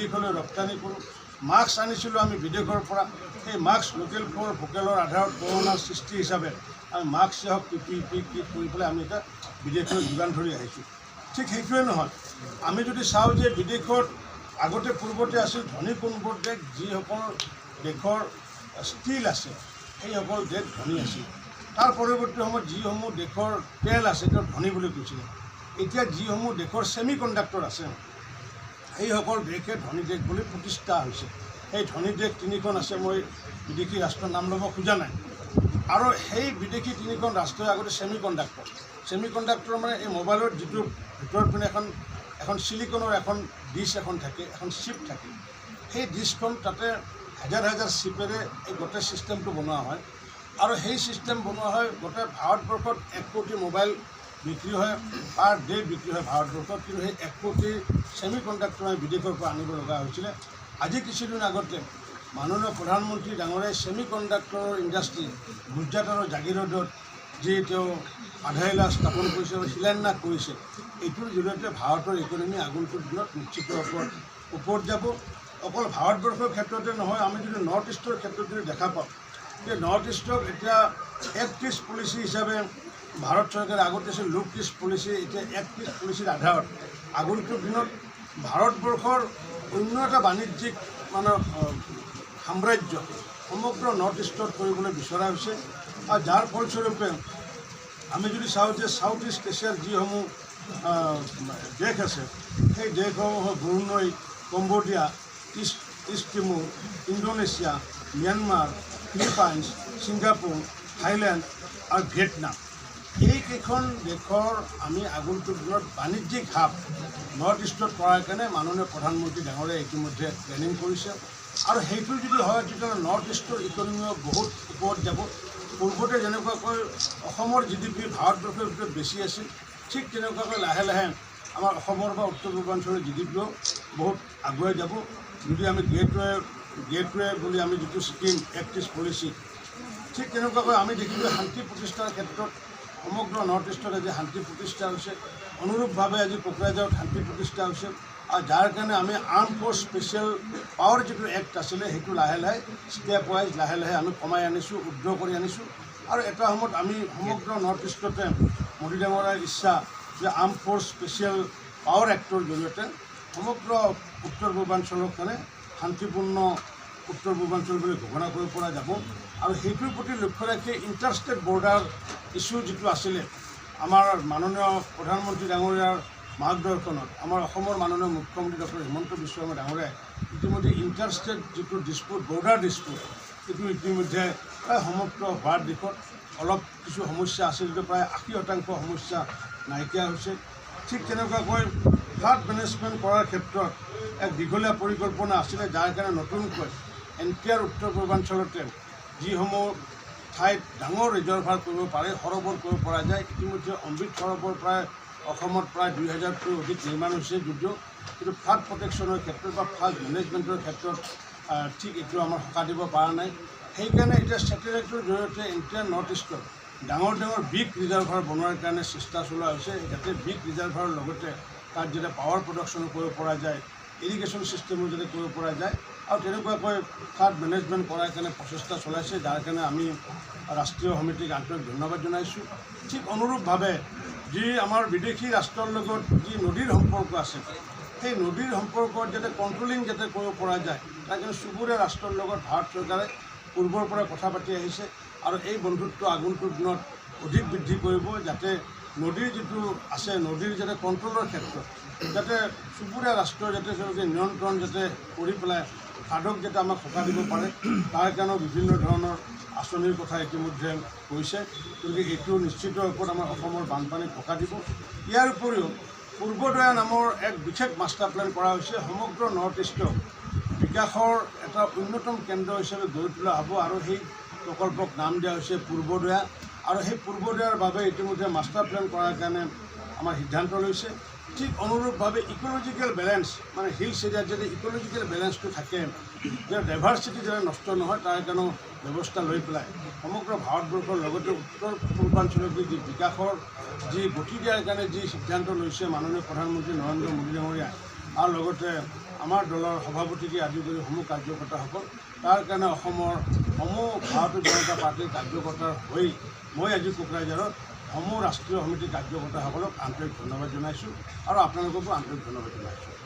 বিদেশলৈ ৰপ্তানি কৰোঁ। মাস্ক আনিছিলোঁ আমি বিদেশৰ পৰা, সেই মাস্ক লোকেল ফৰ ভোকেলৰ আধাৰত কৰোণাৰ সৃষ্টি হিচাপে আমি মাস্কেই হওক PPE কিট কৰি পেলাই আমি এতিয়া বিদেশলৈ যোগান ধৰি আহিছোঁ। ঠিক সেইটোৱে নহয়, আমি যদি চাওঁ যে বিদেশত আগতে পূৰ্বতে আছিল ধনী কোনবোৰ দেশ, যিসকল দেশৰ ষ্টীল আছে সেইসকল দেশ ধনী আছিল। তাৰ পৰৱৰ্তী সময়ত যিসমূহ দেশৰ তেল আছে তেওঁ ধনী বুলি কৈছিলে। এতিয়া যিসমূহ দেশৰ ছেমি কণ্ডাক্টৰ আছে সেইসকল দেশে ধনী দেশ বুলি প্ৰতিষ্ঠা হৈছে। সেই ধনী দেশ তিনিখন আছে, মই বিদেশী ৰাষ্ট্ৰৰ নাম ল'ব খোজা নাই। আৰু সেই বিদেশী তিনিখন ৰাষ্ট্ৰই আগতে ছেমি কণ্ডাক্টৰ মানে এই মোবাইলৰ যিটো ভিতৰত পিনে এখন ছিলিকনৰ এখন ডিছ এখন থাকে, এখন চিপ থাকে। সেই ডিছখন তাতে হাজাৰ হাজাৰ চিপেৰে এই গোটেই ছিষ্টেমটো বনোৱা হয়। আৰু সেই ছিষ্টেম বনোৱা হয় গোটেই ভাৰতবৰ্ষত 1 কোটি মোবাইল বিক্ৰী হয়, পাৰ ডে বিক্ৰী হয় ভাৰতবৰ্ষত। কিন্তু সেই 1 কোটি ছেমি কণ্ডাক্টৰ আমি বিদেশৰ পৰা আনিব লগা হৈছিলে। আজি কিছুদিন আগতে মাননীয় প্ৰধানমন্ত্ৰী ডাঙৰীয়াই ছেমি কণ্ডাক্টৰৰ ইণ্ডাষ্ট্ৰী গুজৰাট আৰু জাগিৰোডত যি তেওঁ আধাৰশিলা স্থাপন কৰিছে আৰু শিলান্যাস কৰিছে, এইটোৰ জৰিয়তে ভাৰতৰ ইকনমি আগন্তুক দিনত নিশ্চিত ওপৰত যাব। অকল ভাৰতবৰ্ষৰ ক্ষেত্ৰতে নহয়, আমি যদি নৰ্থ ইষ্টৰ ক্ষেত্ৰত যদি দেখা পাওঁ যে নৰ্থ ইষ্টক এতিয়া এক্ট ইষ্ট পলিচি হিচাপে ভাৰত চৰকাৰে আগতে আছিল লুক ইষ্ট পলিচি, এতিয়া এক্ট ইষ্ট পলিচিৰ আধাৰত আগন্তুক দিনত ভাৰতবৰ্ষৰ অন্য এটা বাণিজ্যিক সাম্ৰাজ্য সমগ্ৰ নৰ্থ ইষ্টত কৰিবলৈ বিচৰা হৈছে। আৰু যাৰ ফলস্বৰূপে আমি যদি চাওঁ যে ছাউথ ইষ্ট এছিয়াৰ যিসমূহ দেশ আছে সেই দেশসমূহ Brunei, Cambodia, East Timor, Indonesia, Myanmar, Philippines, Singapore, Thailand আৰু ভিয়েটনাম, এইকেইখন দেশৰ আমি আগন্তুক দিনত বাণিজ্যিক হাব নৰ্থ ইষ্টত কৰাৰ কাৰণে মাননীয় প্ৰধানমন্ত্ৰী ডাঙৰীয়াই ইতিমধ্যে প্লেনিং কৰিছে। আৰু সেইটো যদি হয় তেতিয়াহ'লে নৰ্থ ইষ্টৰ ইকনমিও বহুত ওপৰত যাব। পূৰ্বতে যেনেকুৱাকৈ অসমৰ GDP ভাৰতবৰ্ষৰ ভিতৰত বেছি আছিল, ঠিক তেনেকুৱাকৈ লাহে লাহে আমাৰ অসমৰ বা উত্তৰ পূৰ্বাঞ্চলৰ GDPও বহুত আগুৱাই যাব। যদি আমি গেটৱে বুলি আমি যিটো স্কিম এক্ট ইষ্ট পলিচি, ঠিক তেনেকুৱাকৈ আমি দেখিছোঁ শান্তি প্ৰতিষ্ঠাৰ ক্ষেত্ৰত সমগ্ৰ নৰ্থ ইষ্টত আজি শান্তি প্ৰতিষ্ঠা হৈছে। অনুৰূপভাৱে আজি কোকৰাঝাৰত শান্তি প্ৰতিষ্ঠা হৈছে। আৰু যাৰ কাৰণে আমি আৰ্ম ফ'ৰ্চ স্পেচিয়েল পাৱাৰ যিটো এক্ট আছিলে সেইটো লাহে লাহে ষ্টেপ ৱাইজ লাহে লাহে আমি কমাই আনিছোঁ, উদ্ধ কৰি আনিছোঁ। আৰু এটা সময়ত আমি সমগ্ৰ নৰ্থ ইষ্টতে মোদী ডাঙৰীয়াৰ ইচ্ছা যে arm force special power actor জৰিয়তে সমগ্ৰ উত্তৰ পূৰ্বাঞ্চলৰ কাৰণে শান্তিপূৰ্ণ উত্তৰ পূৰ্বাঞ্চল বুলি ঘোষণা কৰিব পৰা যাব। আৰু সেইটোৰ প্ৰতি লক্ষ্য ৰাখি ইণ্টাৰষ্টেট বৰ্ডাৰ ইছ্যু যিটো আছিলে, আমাৰ মাননীয় প্ৰধানমন্ত্ৰী ডাঙৰীয়াৰ মাৰ্গদৰ্শনত আমাৰ অসমৰ মাননীয় মুখ্যমন্ত্ৰী ডক্টৰ হিমন্ত বিশ্ব শৰ্মা ডাঙৰীয়াই ইতিমধ্যে ইণ্টাৰষ্টেট যিটো ডিছপুট, বৰ্ডাৰ ডিছপুট, সেইটো ইতিমধ্যে প্ৰায় সমাপ্ত হোৱাৰ দিশত। অলপ কিছু সমস্যা আছে যদিও প্ৰায় 80% সমস্যা নাইকিয়া হৈছে। ঠিক তেনেকুৱাকৈ ফ্লাড মেনেজমেণ্ট কৰাৰ ক্ষেত্ৰত এক দীঘলীয়া পৰিকল্পনা আছিলে, যাৰ কাৰণে নতুনকৈ এনটিআৰ উত্তৰ পূৰ্বাঞ্চলতে যিসমূহ ঠাইত ডাঙৰ ৰিজাৰ্ভাৰ কৰিব পাৰে, সৰোবৰ কৰিব পৰা যায়। ইতিমধ্যে অমৃত সৰোবৰ প্ৰায় অসমত প্ৰায় 2000তকৈ অধিক নিৰ্মাণ হৈছে যদিও কিন্তু ফ্লাড প্ৰটেকশ্যনৰ ক্ষেত্ৰত বা ফ্লাড মেনেজমেণ্টৰ ক্ষেত্ৰত ঠিক এইটো আমাৰ সকাহ দিব পৰা নাই। সেইকাৰণে এতিয়া ছেটেলাইটৰ জৰিয়তে এনটিআৰ নৰ্থ ইষ্টত ডাঙৰ বিগ ৰিজাৰ্ভাৰ বনোৱাৰ কাৰণে চেষ্টা চলোৱা হৈছে, যাতে বিগ ৰিজাৰ্ভাৰৰ লগতে তাত যাতে পাৱাৰ প্ৰডাকশ্যন কৰিব পৰা যায়, ইৰিগেশ্যন ছিষ্টেমো যাতে কৰিব পৰা যায়। আৰু তেনেকুৱাকৈ ফ্লাড মেনেজমেণ্ট কৰাৰ কাৰণে প্ৰচেষ্টা চলাইছে, যাৰ কাৰণে আমি ৰাষ্ট্ৰীয় সমিতিক আন্তৰিক ধন্যবাদ জনাইছোঁ। ঠিক অনুৰূপভাৱে যি আমাৰ বিদেশী ৰাষ্ট্ৰৰ লগত যি নদীৰ সম্পৰ্ক আছে, সেই নদীৰ সম্পৰ্কত যাতে কণ্ট্ৰলিং যাতে কৰিব পৰা যায়, তাৰ কাৰণে চুবুৰীয়া ৰাষ্ট্ৰৰ লগত ভাৰত চৰকাৰে পূৰ্বৰ পৰা কথা পাতি আহিছে। আৰু এই বন্ধুত্ব আগন্তুক দিনত অধিক বৃদ্ধি কৰিব, যাতে নদীৰ যিটো আছে নদীৰ যাতে কণ্ট্ৰলৰ ক্ষেত্ৰত যাতে চুবুৰীয়া ৰাষ্ট্ৰৰ যাতে তেওঁলোকে নিয়ন্ত্ৰণ যাতে কৰি পেলাই ফ্লাডক যাতে আমাক সকাহ দিব পাৰে, তাৰ কাৰণেও বিভিন্ন ধৰণৰ আঁচনিৰ কথা ইতিমধ্যে কৈছে। গতিকে এইটো নিশ্চিত ৰূপত আমাৰ অসমৰ বানপানীক সকাহ দিব। ইয়াৰ উপৰিও পূৰ্বদয়া নামৰ এক বিশেষ মাষ্টাৰ প্লেন কৰা হৈছে, সমগ্ৰ নৰ্থ ইষ্টক বিকাশৰ এটা অন্যতম কেন্দ্ৰ হিচাপে গঢ়ি তোলা হ'ব। আৰু সেই প্ৰকল্পক নাম দিয়া হৈছে পূৰ্বদয়া। আৰু সেই পূৰ্বদয়াৰ বাবে ইতিমধ্যে মাষ্টাৰ প্লেন কৰাৰ কাৰণে আমাৰ সিদ্ধান্ত লৈছে। ঠিক অনুৰূপভাৱে ইক'লজিকেল বেলেঞ্চ, মানে হিলছ এৰিয়াত যাতে ইক'লজিকেল বেলেঞ্চটো থাকে, যে ডাইভাৰ্চিটি যাতে নষ্ট নহয়, তাৰ কাৰণেও ব্যৱস্থা লৈ পেলাই সমগ্ৰ ভাৰতবৰ্ষৰ লগতে উত্তৰ পূৰ্বাঞ্চলত যি বিকাশৰ যি গতি দিয়াৰ কাৰণে যি সিদ্ধান্ত লৈছে মাননীয় প্ৰধানমন্ত্ৰী নৰেন্দ্ৰ মোদী ডাঙৰীয়াই, আৰু লগতে আমাৰ দলৰ সভাপতিকে আদি কৰি সমূহ কাৰ্যকৰ্তাসকল তাৰ কাৰণে অসমৰ সমূহ ভাৰতীয় জনতা পাৰ্টীৰ কাৰ্যকৰ্তাৰ হৈ মই আজি কোকৰাঝাৰত সমূহ ৰাষ্ট্ৰীয় সমিতিৰ কাৰ্যকৰ্তাসকলক আন্তৰিক ধন্যবাদ জনাইছোঁ আৰু আপোনালোককো আন্তৰিক ধন্যবাদ জনাইছোঁ।